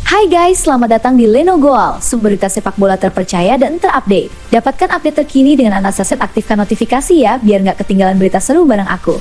Hai guys, selamat datang di Leno Goal, sumber berita sepak bola terpercaya dan terupdate. Dapatkan update terkini dengan Anda Saset, aktifkan notifikasi ya, biar nggak ketinggalan berita seru bareng aku.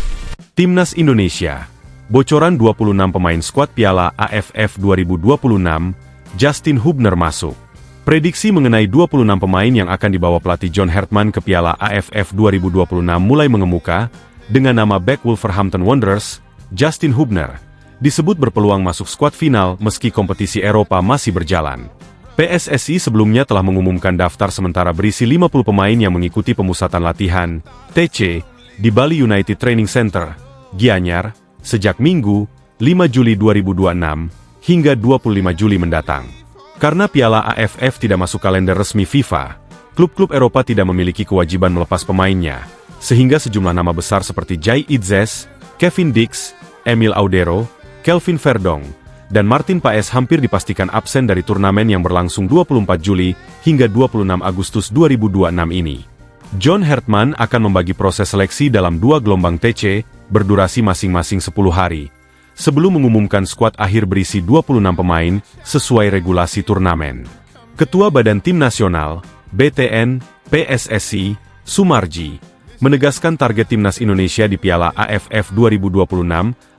Timnas Indonesia. Bocoran 26 pemain skuad Piala AFF 2026, Justin Hubner masuk. Prediksi mengenai 26 pemain yang akan dibawa pelatih John Hartman ke Piala AFF 2026 mulai mengemuka, dengan nama bek Wolverhampton Wanderers, Justin Hubner, disebut berpeluang masuk skuad final meski kompetisi Eropa masih berjalan. PSSI sebelumnya telah mengumumkan daftar sementara berisi 50 pemain yang mengikuti pemusatan latihan, TC, di Bali United Training Center, Gianyar, sejak Minggu, 5 Juli 2026, hingga 25 Juli mendatang. Karena Piala AFF tidak masuk kalender resmi FIFA, klub-klub Eropa tidak memiliki kewajiban melepas pemainnya, sehingga sejumlah nama besar seperti Jai Idzes, Kevin Dix, Emil Audero, Kelvin Verdong, dan Martin Paes hampir dipastikan absen dari turnamen yang berlangsung 24 Juli hingga 26 Agustus 2026 ini. John Hartman akan membagi proses seleksi dalam 2 gelombang TC, berdurasi masing-masing 10 hari, sebelum mengumumkan skuad akhir berisi 26 pemain, sesuai regulasi turnamen. Ketua Badan Tim Nasional, BTN, PSSI, Sumarji, menegaskan target Timnas Indonesia di Piala AFF 2026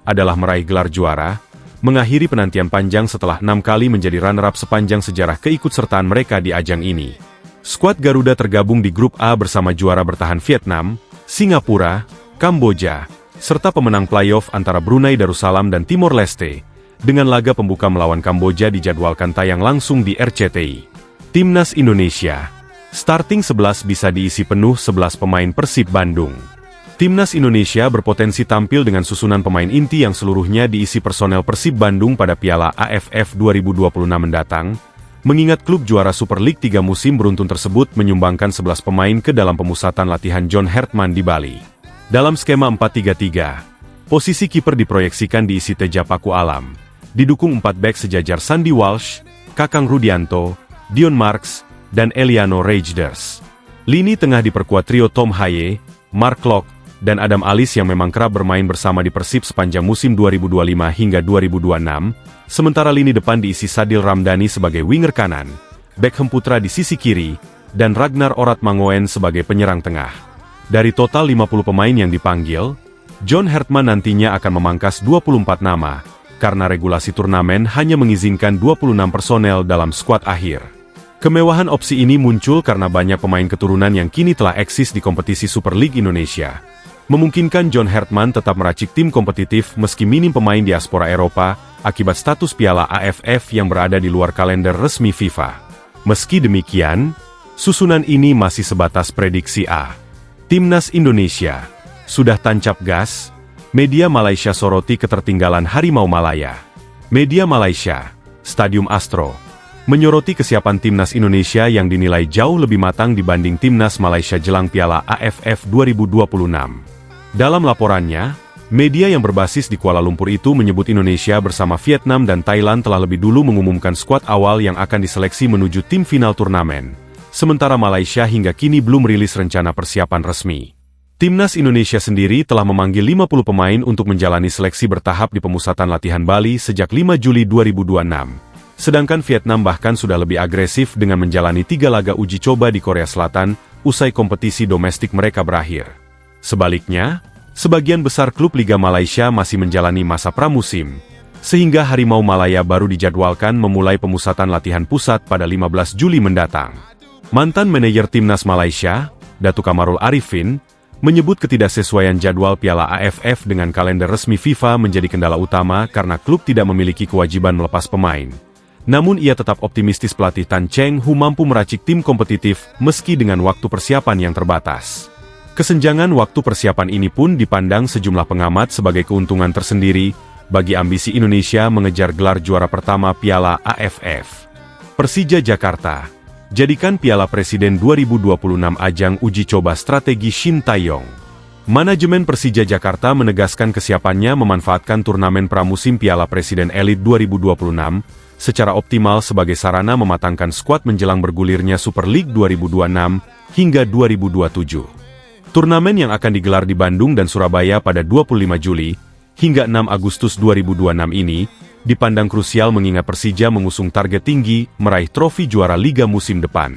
adalah meraih gelar juara, mengakhiri penantian panjang setelah 6 kali menjadi runner-up sepanjang sejarah keikutsertaan mereka di ajang ini. Skuad Garuda tergabung di grup A bersama juara bertahan Vietnam, Singapura, Kamboja, serta pemenang playoff antara Brunei Darussalam dan Timor Leste, dengan laga pembuka melawan Kamboja dijadwalkan tayang langsung di RCTI. Timnas Indonesia. Starting 11 bisa diisi penuh 11 pemain Persib Bandung. Timnas Indonesia berpotensi tampil dengan susunan pemain inti yang seluruhnya diisi personel Persib Bandung pada Piala AFF 2026 mendatang, mengingat klub juara Super League 3 musim beruntun tersebut menyumbangkan 11 pemain ke dalam pemusatan latihan John Hartman di Bali. Dalam skema 4-3-3, posisi kiper diproyeksikan diisi Teja Paku Alam, didukung 4 bek sejajar Sandy Walsh, Kakang Rudianto, Dion Marks, dan Eliano Rejders. Lini tengah diperkuat trio Tom Haye, Mark Locke, dan Adam Alis yang memang kerap bermain bersama di Persib sepanjang musim 2025 hingga 2026, sementara lini depan diisi Sadil Ramdhani sebagai winger kanan, bek Hemputra di sisi kiri, dan Ragnar Oratmangoen sebagai penyerang tengah. Dari total 50 pemain yang dipanggil, John Hartman nantinya akan memangkas 24 nama, karena regulasi turnamen hanya mengizinkan 26 personel dalam skuad akhir. Kemewahan opsi ini muncul karena banyak pemain keturunan yang kini telah eksis di kompetisi Super League Indonesia, memungkinkan John Hartman tetap meracik tim kompetitif meski minim pemain diaspora Eropa akibat status Piala AFF yang berada di luar kalender resmi FIFA. Meski demikian, susunan ini masih sebatas prediksi A. Timnas Indonesia sudah tancap gas. Media Malaysia soroti ketertinggalan Harimau Malaya. Media Malaysia, Stadium Astro, menyoroti kesiapan Timnas Indonesia yang dinilai jauh lebih matang dibanding Timnas Malaysia jelang Piala AFF 2026. Dalam laporannya, media yang berbasis di Kuala Lumpur itu menyebut Indonesia bersama Vietnam dan Thailand telah lebih dulu mengumumkan skuad awal yang akan diseleksi menuju tim final turnamen, sementara Malaysia hingga kini belum rilis rencana persiapan resmi. Timnas Indonesia sendiri telah memanggil 50 pemain untuk menjalani seleksi bertahap di pemusatan latihan Bali sejak 5 Juli 2026. Sedangkan Vietnam bahkan sudah lebih agresif dengan menjalani 3 laga uji coba di Korea Selatan, usai kompetisi domestik mereka berakhir. Sebaliknya, sebagian besar klub Liga Malaysia masih menjalani masa pramusim, sehingga Harimau Malaya baru dijadwalkan memulai pemusatan latihan pusat pada 15 Juli mendatang. Mantan manajer Timnas Malaysia, Datuk Kamarul Arifin, menyebut ketidaksesuaian jadwal Piala AFF dengan kalender resmi FIFA menjadi kendala utama karena klub tidak memiliki kewajiban melepas pemain. Namun ia tetap optimistis pelatih Tan Cheng Hu mampu meracik tim kompetitif meski dengan waktu persiapan yang terbatas. Kesenjangan waktu persiapan ini pun dipandang sejumlah pengamat sebagai keuntungan tersendiri bagi ambisi Indonesia mengejar gelar juara pertama Piala AFF. Persija Jakarta, jadikan Piala Presiden 2026 ajang uji coba strategi Shin Tae-yong. Manajemen Persija Jakarta menegaskan kesiapannya memanfaatkan turnamen pramusim Piala Presiden Elite 2026 secara optimal sebagai sarana mematangkan skuad menjelang bergulirnya Super League 2026 hingga 2027. Turnamen yang akan digelar di Bandung dan Surabaya pada 25 Juli hingga 6 Agustus 2026 ini dipandang krusial mengingat Persija mengusung target tinggi meraih trofi juara Liga musim depan.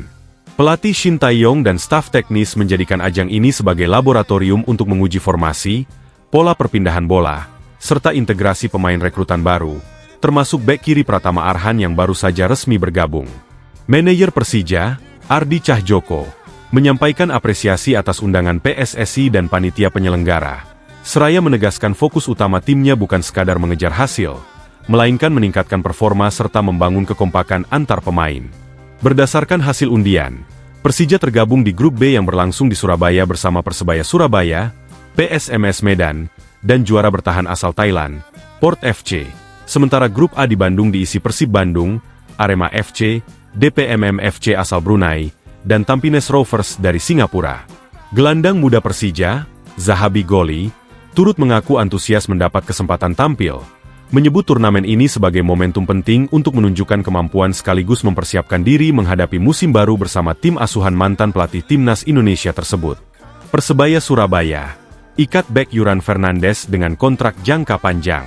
Pelatih Shin Tae-yong dan staf teknis menjadikan ajang ini sebagai laboratorium untuk menguji formasi, pola perpindahan bola, serta integrasi pemain rekrutan baru, termasuk bek kiri Pratama Arhan yang baru saja resmi bergabung. Manajer Persija, Ardi Cahjoko, menyampaikan apresiasi atas undangan PSSI dan panitia penyelenggara, seraya menegaskan fokus utama timnya bukan sekadar mengejar hasil, melainkan meningkatkan performa serta membangun kekompakan antar pemain. Berdasarkan hasil undian, Persija tergabung di grup B yang berlangsung di Surabaya bersama Persebaya Surabaya, PSMS Medan, dan juara bertahan asal Thailand, Port FC. Sementara grup A di Bandung diisi Persib Bandung, Arema FC, DPMM FC asal Brunei, dan Tampines Rovers dari Singapura. Gelandang muda Persija, Zahabi Goli, turut mengaku antusias mendapat kesempatan tampil, menyebut turnamen ini sebagai momentum penting untuk menunjukkan kemampuan sekaligus mempersiapkan diri menghadapi musim baru bersama tim asuhan mantan pelatih Timnas Indonesia tersebut. Persebaya Surabaya ikat bek Yuran Fernandes dengan kontrak jangka panjang.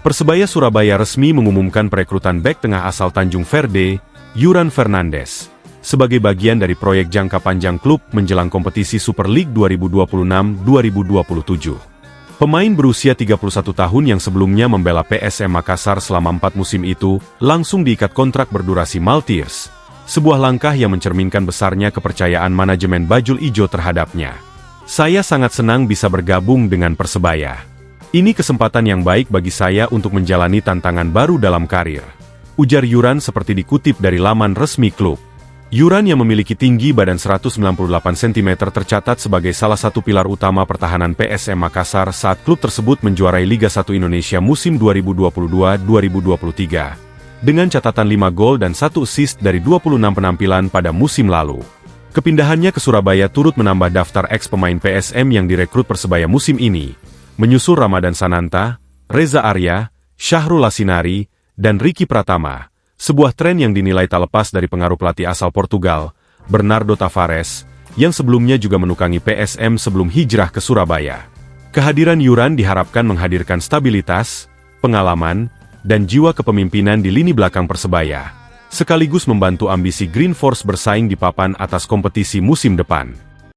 Persebaya Surabaya resmi mengumumkan perekrutan bek tengah asal Tanjung Verde, Yuran Fernandes, sebagai bagian dari proyek jangka panjang klub menjelang kompetisi Super League 2026-2027. Pemain berusia 31 tahun yang sebelumnya membela PSM Makassar selama 4 musim itu, langsung diikat kontrak berdurasi Maltiers, sebuah langkah yang mencerminkan besarnya kepercayaan manajemen Bajul Ijo terhadapnya. Saya sangat senang bisa bergabung dengan Persebaya. Ini kesempatan yang baik bagi saya untuk menjalani tantangan baru dalam karir, ujar Yuran seperti dikutip dari laman resmi klub. Yuran yang memiliki tinggi badan 198 cm tercatat sebagai salah satu pilar utama pertahanan PSM Makassar saat klub tersebut menjuarai Liga 1 Indonesia musim 2022-2023, dengan catatan 5 gol dan 1 assist dari 26 penampilan pada musim lalu. Kepindahannya ke Surabaya turut menambah daftar ex-pemain PSM yang direkrut Persebaya musim ini, menyusul Ramadan Sananta, Reza Arya, Syahrul Lasinari, dan Ricky Pratama. Sebuah tren yang dinilai tak lepas dari pengaruh pelatih asal Portugal, Bernardo Tavares, yang sebelumnya juga menukangi PSM sebelum hijrah ke Surabaya. Kehadiran Yuran diharapkan menghadirkan stabilitas, pengalaman, dan jiwa kepemimpinan di lini belakang Persebaya, sekaligus membantu ambisi Green Force bersaing di papan atas kompetisi musim depan.